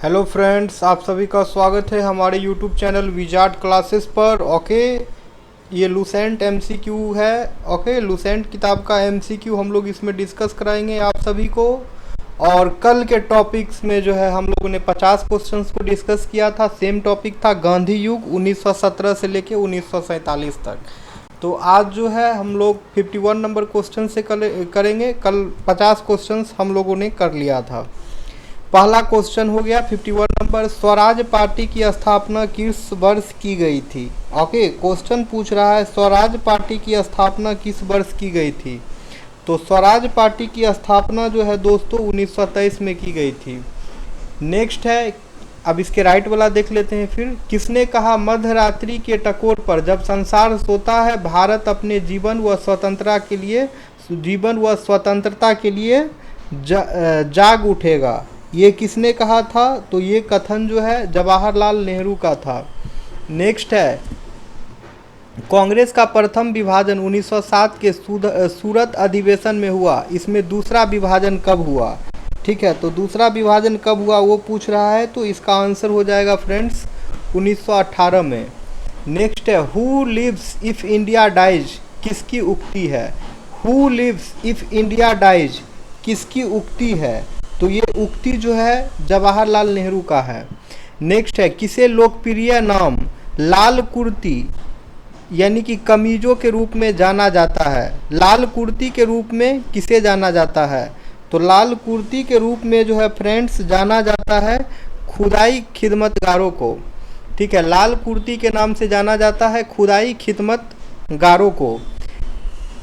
Hello friends, आप सभी का स्वागत है हमारे यूट्यूब चैनल विजार्ड क्लासेस पर। ओके, ये लूसेंट एमसीक्यू है। ओके, लूसेंट किताब का एमसीक्यू हम लोग इसमें डिस्कस कराएंगे आप सभी को। और कल के टॉपिक्स में जो है हम लोगों ने 50 क्वेश्चंस को डिस्कस किया था। सेम टॉपिक था गांधी युग 1917 से लेके 1947 तक। तो आज जो है हम लोग 51 नंबर क्वेश्चन से करेंगे। कल 50 क्वेश्चंस हम लोगों ने कर लिया था। पहला क्वेश्चन हो गया 51 नंबर, स्वराज पार्टी की स्थापना किस वर्ष की गई थी। ओके, क्वेश्चन पूछ रहा है स्वराज पार्टी की स्थापना किस वर्ष की गई थी। तो स्वराज पार्टी की स्थापना जो है दोस्तों 1923 में की गई थी। नेक्स्ट है, अब इसके राइट वाला देख लेते हैं फिर। किसने कहा मध्यरात्रि के टकोर पर जब संसार सोता है भारत अपने जीवन व स्वतंत्रता के लिए जाग उठेगा। ये किसने कहा था। तो ये कथन जो है जवाहरलाल नेहरू का था। नेक्स्ट है, कांग्रेस का प्रथम विभाजन 1907 के सूरत अधिवेशन में हुआ। इसमें दूसरा विभाजन कब हुआ। ठीक है, तो दूसरा विभाजन कब हुआ वो पूछ रहा है। तो इसका आंसर हो जाएगा फ्रेंड्स 1918 में। नेक्स्ट है, who lives if India dies किसकी उक्ति है। Who lives if India dies किसकी उक्ति है। तो ये उक्ति जो है जवाहरलाल नेहरू का है। नेक्स्ट है, किसे लोकप्रिय नाम लाल कुर्ती यानी कि कमीजों के रूप में जाना जाता है। लाल कुर्ती के रूप में किसे जाना जाता है। तो लाल कुर्ती के रूप में जो है फ्रेंड्स जाना जाता है खुदाई खिदमतगारों को। ठीक है, लाल कुर्ती के नाम से जाना जाता है खुदाई खिदमतगारों को।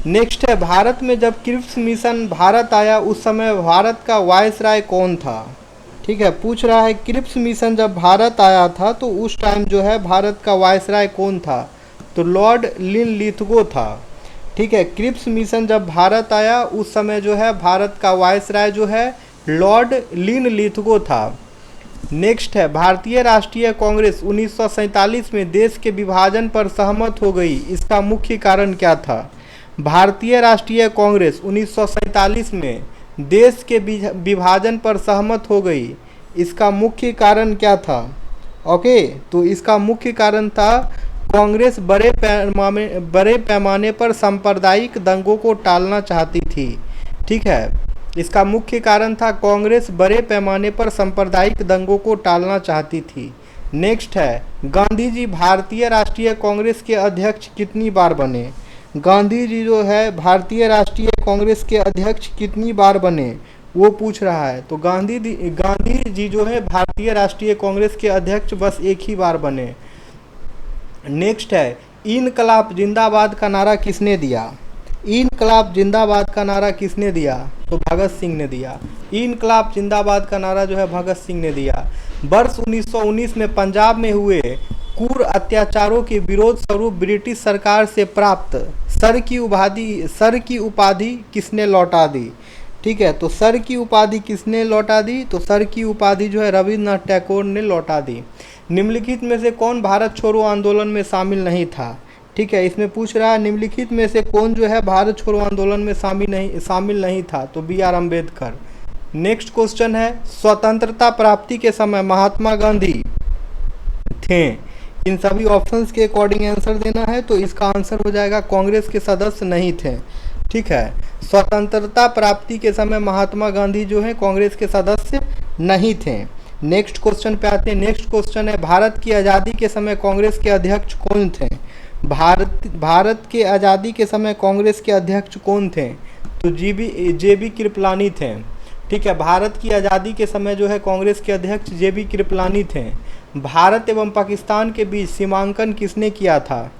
नेक्स्ट है, भारत में जब क्रिप्स मिशन भारत आया उस समय भारत का वायसराय कौन था। ठीक है, पूछ रहा है क्रिप्स मिशन जब भारत आया था तो उस टाइम जो है भारत का वायसराय कौन था। तो लॉर्ड लिनलिथगो था। ठीक है, क्रिप्स मिशन जब भारत आया उस समय जो है भारत का वायसराय जो है लॉर्ड लिनलिथगो था। नेक्स्ट है, भारतीय राष्ट्रीय कांग्रेस 1947 में देश के विभाजन पर सहमत हो गई। इसका मुख्य कारण क्या था। भारतीय राष्ट्रीय कांग्रेस 1947 में देश के विभाजन पर सहमत हो गई। इसका मुख्य कारण क्या था। ओके, तो इसका मुख्य कारण था कांग्रेस बड़े पैमाने पर सांप्रदायिक दंगों को टालना चाहती थी। ठीक है, इसका मुख्य कारण था कांग्रेस बड़े पैमाने पर सांप्रदायिक दंगों को टालना चाहती थी। नेक्स्ट है, गांधी जी भारतीय राष्ट्रीय कांग्रेस के अध्यक्ष कितनी बार बने। गांधी जी जो है भारतीय राष्ट्रीय कांग्रेस के अध्यक्ष कितनी बार बने वो पूछ रहा है। तो गांधी जी जो है भारतीय राष्ट्रीय कांग्रेस के अध्यक्ष बस एक ही बार बने। नेक्स्ट है, इनकलाब जिंदाबाद का नारा किसने दिया। इनकलाब जिंदाबाद का नारा किसने दिया। तो भगत सिंह ने दिया। इनकलाब जिंदाबाद का नारा जो है भगत सिंह ने दिया। वर्ष 1919 में पंजाब में हुए क्रूर अत्याचारों के विरोध स्वरूप ब्रिटिश सरकार से प्राप्त सर की उपाधि किसने लौटा दी। ठीक है, तो सर की उपाधि किसने लौटा दी। तो सर की उपाधि जो है रविन्द्रनाथ टैगोर ने लौटा दी। निम्नलिखित में से कौन भारत छोड़ो आंदोलन में शामिल नहीं था। ठीक है, इसमें पूछ रहा है निम्नलिखित में से कौन जो है भारत छोड़ो आंदोलन में शामिल नहीं था। तो B R Ambedkar. Next question है, स्वतंत्रता प्राप्ति के समय महात्मा गांधी थे। इन सभी ऑप्शंस के अकॉर्डिंग आंसर देना है। तो इसका आंसर हो जाएगा कांग्रेस के सदस्य नहीं थे। ठीक है, स्वतंत्रता प्राप्ति के समय महात्मा गांधी जो है कांग्रेस के सदस्य नहीं थे। नेक्स्ट क्वेश्चन पे आते हैं। नेक्स्ट क्वेश्चन है, भारत की आज़ादी के समय कांग्रेस के अध्यक्ष कौन थे। भारत के आज़ादी के समय कांग्रेस के अध्यक्ष कौन थे। तो जेबी कृपलानी थे। ठीक है, भारत की आज़ादी के समय जो है कांग्रेस के अध्यक्ष जेबी कृपलानी थे। भारत एवं पाकिस्तान के बीच सीमांकन किसने किया था।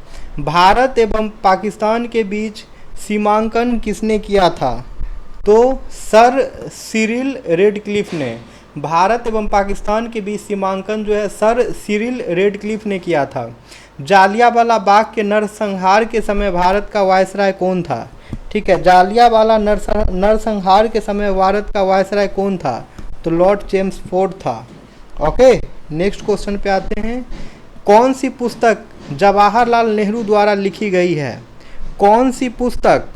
भारत एवं पाकिस्तान के बीच सीमांकन किसने किया था। तो सर सिरिल रेडक्लिफ ने। भारत एवं पाकिस्तान के बीच सीमांकन जो है सर सिरिल रेडक्लिफ ने किया था। जालियांवाला बाग के नरसंहार के समय भारत का वायसराय कौन था। ठीक है, जालियांवाला नरसंहार के समय भारत का वायसराय कौन था। तो लॉर्ड चेम्सफोर्ड था। ओके, नेक्स्ट क्वेश्चन पे आते हैं। कौन सी पुस्तक जवाहरलाल नेहरू द्वारा लिखी गई है। कौन सी पुस्तक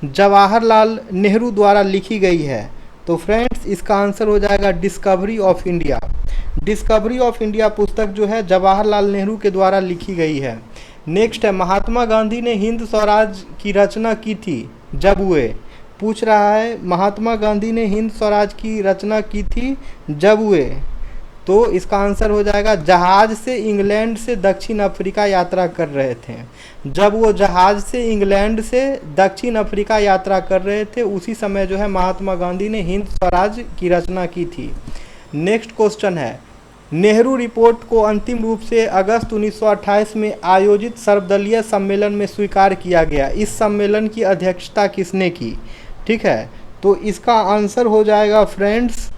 जवाहरलाल नेहरू द्वारा लिखी गई है। तो फ्रेंड्स इसका आंसर हो जाएगा discovery of India. Discovery of India पुस्तक जो है जवाहरलाल नेहरू के द्वारा लिखी गई है। नेक्स्ट है महात्मा गांधी ने हिंद स्वराज की रचना की थी जब हुए, पूछ रहा है महात्मा गांधी ने हिंद स्वराज की रचना की थी जब हुए, तो इसका आंसर हो जाएगा जहाज से इंग्लैंड से दक्षिण अफ्रीका यात्रा कर रहे थे। जब वो जहाज से इंग्लैंड से दक्षिण अफ्रीका यात्रा कर रहे थे उसी समय जो है महात्मा गांधी ने हिंद स्वराज की रचना की थी। नेक्स्ट क्वेश्चन है नेहरू रिपोर्ट को अंतिम रूप से अगस्त 1928 में आयोजित सर्वदलीय सम्मेलन में स्वीकार किया गया। इस सम्मेलन की अध्यक्षता किसने की? ठीक है, तो इसका आंसर हो जाएगा फ्रेंड्स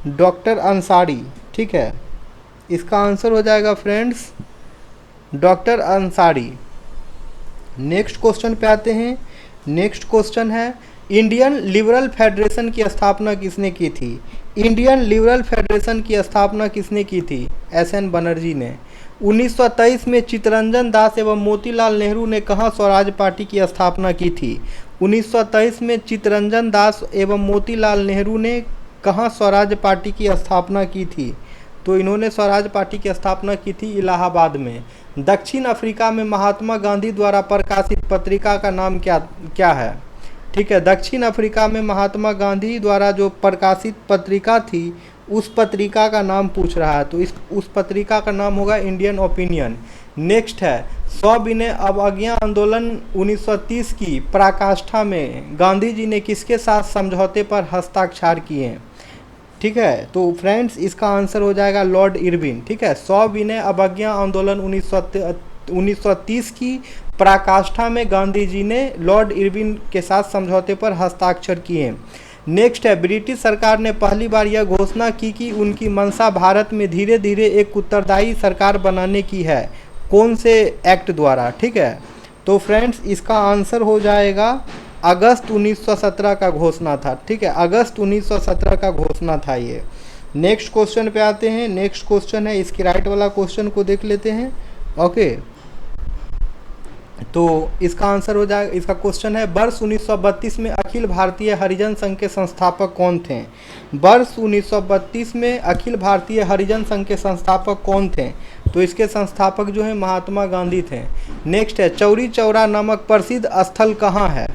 डॉक्टर अंसारी। ठीक है, इसका आंसर हो जाएगा friends doctor Ansari. Next question पे आते हैं। नेक्स्ट क्वेश्चन है इंडियन लिबरल फेडरेशन की स्थापना किसने की थी? इंडियन लिबरल फेडरेशन की स्थापना किसने की थी? एस.एन. बनर्जी ने। 1923 में चित्तरंजन दास एवं मोतीलाल नेहरू ने कहाँ स्वराज पार्टी की स्थापना की थी? 1923 में चित्तरंजन दास एवं मोतीलाल नेहरू ने कहाँ स्वराज पार्टी की स्थापना की थी? तो इन्होंने स्वराज पार्टी की स्थापना की थी इलाहाबाद में। दक्षिण अफ्रीका में महात्मा गांधी द्वारा प्रकाशित पत्रिका का नाम क्या है? ठीक है, दक्षिण अफ्रीका में महात्मा गांधी द्वारा जो प्रकाशित पत्रिका थी उस पत्रिका का नाम पूछ रहा है, तो उस पत्रिका का नाम होगा इंडियन ओपिनियन। नेक्स्ट है सविनय अवज्ञा आंदोलन 1930 की पराकाष्ठा में गांधी जी ने किसके साथ समझौते पर हस्ताक्षर किए? ठीक है, तो फ्रेंड्स इसका आंसर हो जाएगा लॉर्ड इरविन। ठीक है, सविनय अवज्ञा आंदोलन 1930 की पराकाष्ठा में गांधी जी ने लॉर्ड इरविन के साथ समझौते पर हस्ताक्षर किए। नेक्स्ट है ब्रिटिश सरकार ने पहली बार यह घोषणा की कि उनकी मंशा भारत में धीरे धीरे एक उत्तरदायी सरकार बनाने की है। कौन से एक्ट द्वारा? ठीक है, तो फ्रेंड्स इसका आंसर हो जाएगा अगस्त 1917 का घोषणा था। ठीक है, अगस्त 1917 का घोषणा था ये। नेक्स्ट क्वेश्चन पे आते हैं। नेक्स्ट क्वेश्चन है इसके राइट वाला क्वेश्चन को देख लेते हैं। ओके, तो इसका आंसर हो जाएगा, इसका क्वेश्चन है वर्ष 1932 में अखिल भारतीय हरिजन संघ के संस्थापक कौन थे? वर्ष 1932 में अखिल भारतीय हरिजन संघ के संस्थापक कौन थे? तो इसके संस्थापक जो है महात्मा गांधी थे। नेक्स्ट है चौरी चौरा नामक प्रसिद्ध स्थल कहाँ है?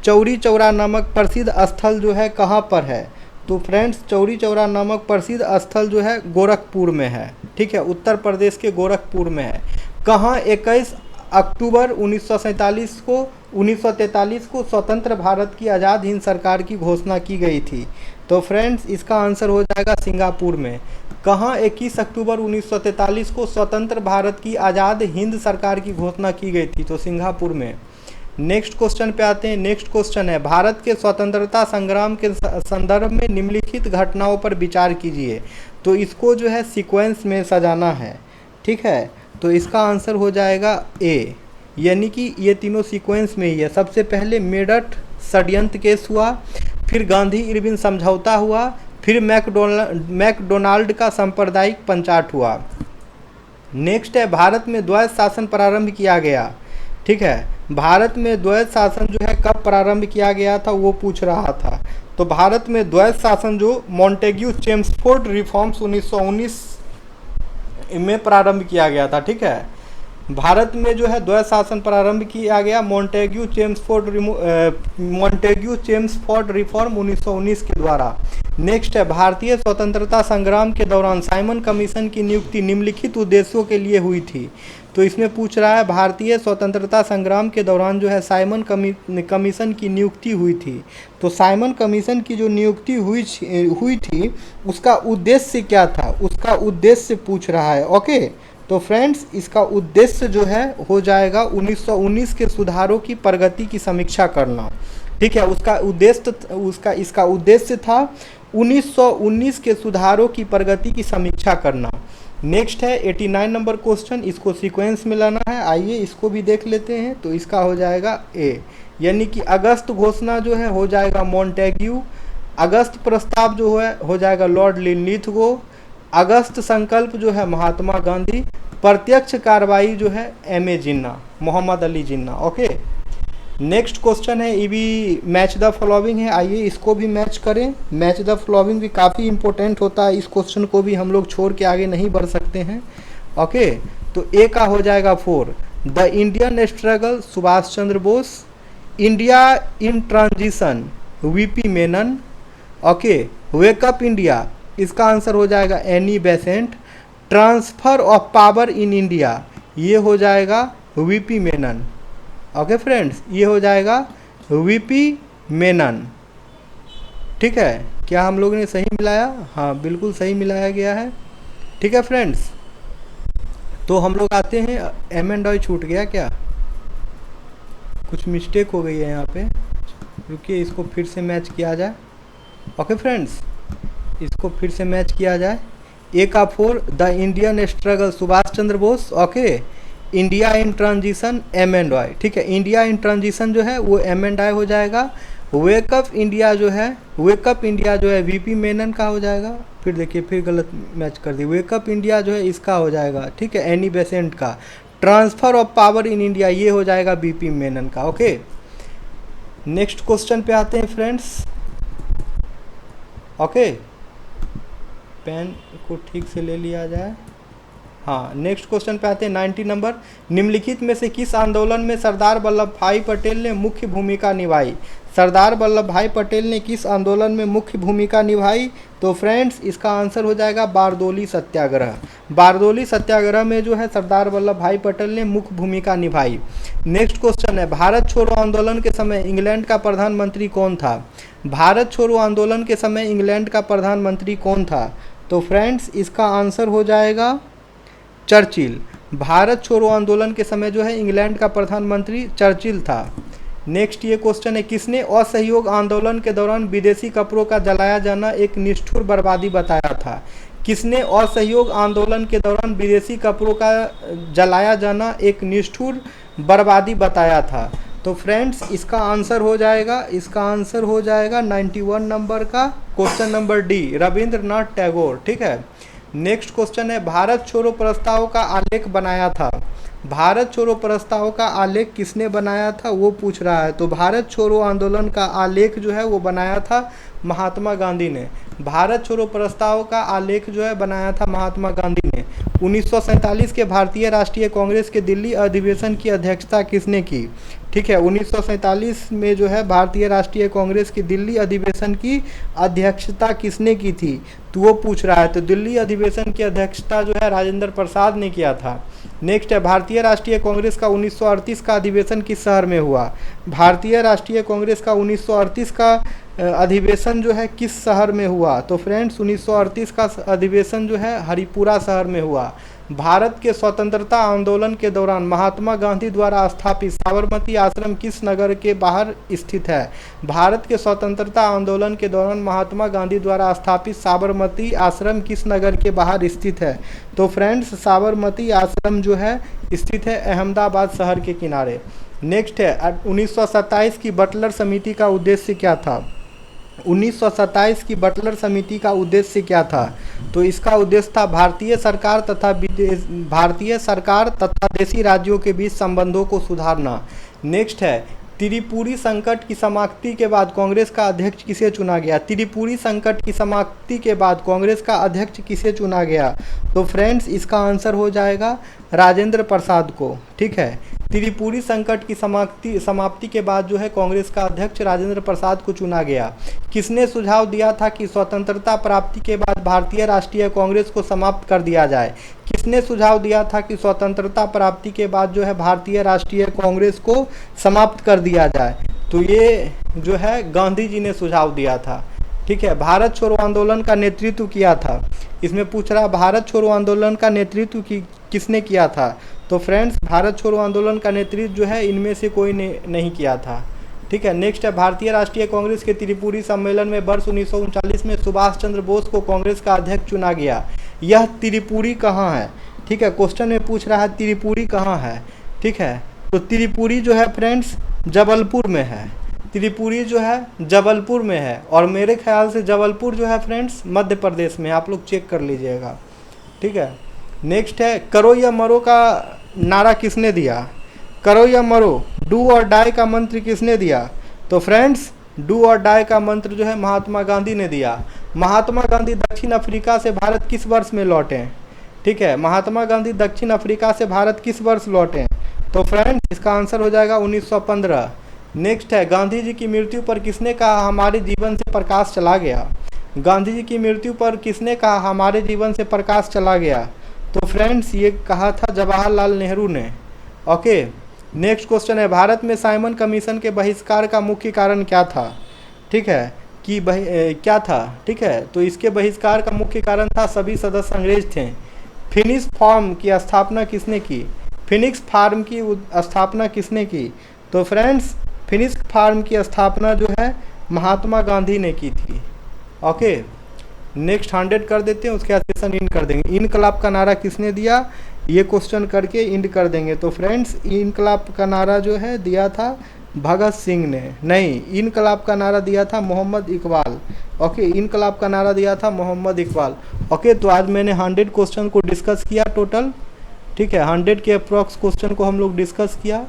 चौरी चौरा नामक प्रसिद्ध स्थल जो है कहाँ पर है? तो फ्रेंड्स चौरी चौरा नामक प्रसिद्ध स्थल जो है गोरखपुर में है। ठीक है, उत्तर प्रदेश के गोरखपुर में है। कहाँ 21 अक्टूबर 1943 को स्वतंत्र भारत की आज़ाद हिंद सरकार की घोषणा की गई थी? तो फ्रेंड्स इसका आंसर हो जाएगा सिंगापुर में। कहाँ 21 अक्टूबर 1943 को स्वतंत्र भारत की आज़ाद हिंद सरकार की घोषणा की गई थी? तो सिंगापुर में। नेक्स्ट क्वेश्चन पे आते हैं। नेक्स्ट क्वेश्चन है भारत के स्वतंत्रता संग्राम के संदर्भ में निम्नलिखित घटनाओं पर विचार कीजिए। तो इसको जो है सीक्वेंस में सजाना है। ठीक है, तो इसका आंसर हो जाएगा ए, यानी कि ये तीनों सीक्वेंस में ही है। सबसे पहले मेरठ षड्यंत्र केस हुआ, फिर गांधी इरविन समझौता हुआ, फिर मैकडोनाल्ड का सांप्रदायिक पंचाट हुआ। नेक्स्ट है भारत में द्वैध शासन प्रारंभ किया गया। ठीक है, भारत में द्वैध शासन जो है कब प्रारंभ किया गया था वो पूछ रहा था। तो भारत में द्वैध शासन जो मॉन्टेग्यू चेम्सफोर्ड रिफॉर्म्स 1919 में प्रारंभ किया गया था। ठीक है, भारत में जो है द्वैध शासन प्रारंभ किया गया मॉन्टेग्यू चेम्सफोर्ड रिफॉर्म 1919 के द्वारा। नेक्स्ट है भारतीय स्वतंत्रता संग्राम के दौरान साइमन कमीशन की नियुक्ति निम्नलिखित उद्देश्यों के लिए हुई थी। तो इसमें पूछ रहा है भारतीय स्वतंत्रता संग्राम के दौरान जो है साइमन कमीशन की नियुक्ति हुई थी। तो साइमन कमीशन की जो नियुक्ति हुई थी उसका उद्देश्य क्या था? उसका उद्देश्य पूछ रहा है। ओके, तो फ्रेंड्स इसका उद्देश्य जो है हो जाएगा 1919 के सुधारों की प्रगति की समीक्षा करना। ठीक है, इसका उद्देश्य था 1919 के सुधारों की प्रगति की समीक्षा करना। नेक्स्ट है 89 नंबर क्वेश्चन, इसको सीक्वेंस में लाना है। आइए इसको भी देख लेते हैं। तो इसका हो जाएगा ए, यानी कि अगस्त घोषणा जो है हो जाएगा मॉन्टेग्यू, अगस्त प्रस्ताव जो है हो जाएगा लॉर्ड लिनलिथगो, अगस्त संकल्प जो है महात्मा गांधी, प्रत्यक्ष कार्रवाई जो है एम.ए. जिन्ना, Mohammad Ali Jinnah. Okay, next question है, ये भी मैच द फॉलोइंग है, आइए इसको भी मैच करें। मैच द फॉलोइंग भी काफ़ी इंपॉर्टेंट होता है, इस क्वेश्चन को भी हम लोग छोड़ के आगे नहीं बढ़ सकते हैं। ओके, तो ए का हो जाएगा 4, the Indian struggle Subhash Chandra Bose, India in transition VP Menon, okay, wake up India इसका आंसर हो जाएगा Annie Besant, transfer of power in India ये हो जाएगा वीपी मेनन। ओके फ्रेंड्स, ये हो जाएगा वीपी मेनन। ठीक है, क्या हम लोगों ने सही मिलाया? हाँ बिल्कुल सही मिलाया गया है। ठीक है फ्रेंड्स, तो हम लोग आते हैं, एम एंड आई छूट गया क्या? कुछ मिस्टेक हो गई है यहाँ पे, रुकिए इसको फिर से मैच किया जाए। ओके फ्रेंड्स, इसको फिर से मैच किया जाए। ए का 4, the Indian struggle Subhash Chandra Bose, okay, India in transition M and I. ठीक है, इंडिया इन ट्रांजिशन जो है वो एम एंड आई हो जाएगा। वेकअप इंडिया जो है, वेकअप इंडिया जो है वीपी मेनन का हो जाएगा। फिर देखिए फिर गलत मैच कर दी, वेकअप इंडिया जो है इसका हो जाएगा, ठीक है, एनी बेसेंट का। Transfer of power in India ये हो जाएगा बीपी मेनन का। ओके, नेक्स्ट क्वेश्चन पे आते हैं फ्रेंड्स। ओके, पेन को ठीक से ले लिया जाए। हाँ, नेक्स्ट क्वेश्चन पे आते हैं 90 नंबर। निम्नलिखित में से किस आंदोलन में सरदार वल्लभ भाई पटेल ने मुख्य भूमिका निभाई? सरदार वल्लभ भाई पटेल ने किस आंदोलन में मुख्य भूमिका निभाई? तो फ्रेंड्स इसका आंसर हो जाएगा बारदोली सत्याग्रह। बारदोली सत्याग्रह में जो है सरदार वल्लभ भाई पटेल ने मुख्य भूमिका निभाई। नेक्स्ट क्वेश्चन है, भारत छोड़ो आंदोलन के समय इंग्लैंड का प्रधानमंत्री कौन था? भारत छोड़ो आंदोलन के समय इंग्लैंड का प्रधानमंत्री कौन था? तो फ्रेंड्स इसका आंसर हो जाएगा चर्चिल। भारत छोड़ो आंदोलन के समय जो है इंग्लैंड का प्रधानमंत्री चर्चिल था। नेक्स्ट ये क्वेश्चन है, किसने असहयोग आंदोलन के दौरान विदेशी कपड़ों का जलाया जाना एक निष्ठुर बर्बादी बताया था? किसने असहयोग आंदोलन के दौरान विदेशी कपड़ों का जलाया जाना एक निष्ठुर बर्बादी बताया था? तो फ्रेंड्स इसका आंसर हो जाएगा, इसका आंसर हो जाएगा 91 नंबर का question number D, Rabindranath Tagore. ठीक है, नेक्स्ट क्वेश्चन है, भारत छोड़ो प्रस्ताव का आलेख बनाया था? भारत छोड़ो प्रस्ताव का आलेख किसने बनाया था वो पूछ रहा है। तो भारत छोड़ो आंदोलन का आलेख जो है वो बनाया था महात्मा गांधी ने। भारत छोड़ो प्रस्ताव का आलेख जो है बनाया था महात्मा गांधी ने। 1947 के भारतीय राष्ट्रीय कांग्रेस के दिल्ली अधिवेशन की अध्यक्षता किसने की? ठीक है, 1947 में जो है भारतीय राष्ट्रीय कांग्रेस की दिल्ली अधिवेशन की अध्यक्षता किसने की थी तो वो पूछ रहा है। तो दिल्ली अधिवेशन की अध्यक्षता जो है राजेंद्र प्रसाद ने किया था। नेक्स्ट है, भारतीय राष्ट्रीय कांग्रेस का 1938 का अधिवेशन किस शहर में हुआ? भारतीय राष्ट्रीय कांग्रेस का 1938 का अधिवेशन जो है किस शहर में हुआ? तो फ्रेंड्स 1938 का अधिवेशन जो है हरिपुरा शहर में हुआ। भारत के स्वतंत्रता आंदोलन के दौरान महात्मा गांधी द्वारा स्थापित साबरमती आश्रम किस नगर के बाहर स्थित है? भारत के स्वतंत्रता आंदोलन के दौरान महात्मा गांधी द्वारा स्थापित साबरमती आश्रम किस नगर के बाहर स्थित है? तो फ्रेंड्स साबरमती आश्रम जो है स्थित है अहमदाबाद शहर के किनारे। नेक्स्ट है, 1927 की बटलर समिति का उद्देश्य क्या था? 1927 की बटलर समिति का उद्देश्य क्या था? तो इसका उद्देश्य था भारतीय सरकार तथा देशी राज्यों के बीच संबंधों को सुधारना। नेक्स्ट है, त्रिपुरी संकट की समाप्ति के बाद कांग्रेस का अध्यक्ष किसे चुना गया? त्रिपुरी संकट की समाप्ति के बाद कांग्रेस का अध्यक्ष किसे चुना गया? तो फ्रेंड्स इसका आंसर हो जाएगा राजेंद्र प्रसाद को। ठीक है, त्रिपुरी संकट की समाप्ति के बाद जो है कांग्रेस का अध्यक्ष राजेंद्र प्रसाद को चुना गया। किसने सुझाव दिया था कि स्वतंत्रता प्राप्ति के बाद भारतीय राष्ट्रीय कांग्रेस को समाप्त कर दिया जाए? किसने सुझाव दिया था कि स्वतंत्रता प्राप्ति के बाद जो है भारतीय राष्ट्रीय कांग्रेस को समाप्त कर दिया जाए? तो ये जो है गांधी जी ने सुझाव दिया था। ठीक है, भारत छोड़ो आंदोलन का नेतृत्व किया था। इसमें पूछ रहा भारत छोड़ो आंदोलन का नेतृत्व किसने किया था? तो फ्रेंड्स भारत छोड़ो आंदोलन का नेतृत्व जो है इनमें से कोई ने नहीं किया था। ठीक है, नेक्स्ट है, भारतीय राष्ट्रीय कांग्रेस के त्रिपुरी सम्मेलन में वर्ष 1939 में सुभाष चंद्र बोस को कांग्रेस का अध्यक्ष चुना गया। यह त्रिपुरी कहाँ है? ठीक है, क्वेश्चन में पूछ रहा है त्रिपुरी कहाँ है। ठीक है, तो त्रिपुरी जो है फ्रेंड्स जबलपुर में है। त्रिपुरी जो है जबलपुर में है और मेरे ख्याल से जबलपुर जो है फ्रेंड्स मध्य प्रदेश में, आप लोग चेक कर लीजिएगा। ठीक है, नेक्स्ट है, करो या मरो का नारा किसने दिया? करो या मरो डू और डाई का मंत्र किसने दिया? तो फ्रेंड्स डू और डाई का मंत्र जो है महात्मा गांधी ने दिया। महात्मा गांधी दक्षिण अफ्रीका से भारत किस वर्ष में लौटे? ठीक है, महात्मा गांधी दक्षिण अफ्रीका से भारत किस वर्ष लौटे? तो फ्रेंड्स इसका आंसर हो जाएगा 1915। नेक्स्ट है, गांधी जी की मृत्यु पर किसने कहा हमारे जीवन से प्रकाश चला गया? गांधी जी की मृत्यु पर किसने कहा हमारे जीवन से प्रकाश चला गया? तो फ्रेंड्स ये कहा था जवाहरलाल नेहरू ने। ओके, नेक्स्ट क्वेश्चन है, भारत में साइमन कमीशन के बहिष्कार का मुख्य कारण क्या था? ठीक है, कि क्या था? ठीक है, तो इसके बहिष्कार का मुख्य कारण था सभी सदस्य अंग्रेज थे। फिनिक्स फार्म की स्थापना किसने की? फिनिक्स फार्म की स्थापना किसने की? तो फ्रेंड्स फिनिक्स फार्म की स्थापना जो है महात्मा गांधी ने की थी। ओके, नेक्स्ट 100 कर देते हैं, उसके बाद सेशन इन कर देंगे। इनकलाब का नारा किसने दिया? ये क्वेश्चन करके इंड कर देंगे। तो फ्रेंड्स इनकलाब का नारा जो है दिया था भगत सिंह ने, नहीं, इनकलाब का नारा दिया था मोहम्मद इकबाल। ओके, इनकलाब का नारा दिया था मोहम्मद इकबाल। ओके, तो आज मैंने 100 क्वेश्चन को डिस्कस किया टोटल। ठीक है, 100 के अप्रॉक्स क्वेश्चन को हम लोग डिस्कस किया।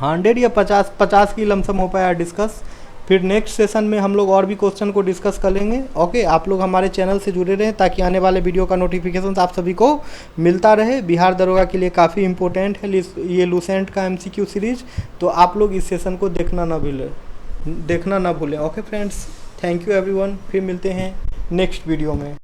100 या 50 की लमसम हो पाया डिस्कस। फिर नेक्स्ट सेशन में हम लोग और भी क्वेश्चन को डिस्कस कर लेंगे। ओके, आप लोग हमारे चैनल से जुड़े रहें ताकि आने वाले वीडियो का नोटिफिकेशन आप सभी को मिलता रहे। बिहार दरोगा के लिए काफ़ी इंपॉर्टेंट है ये लूसेंट का MCQ सीरीज, तो आप लोग इस सेशन को देखना ना भूलें। Okay friends, thank you everyone, फिर मिलते हैं नेक्स्ट वीडियो में।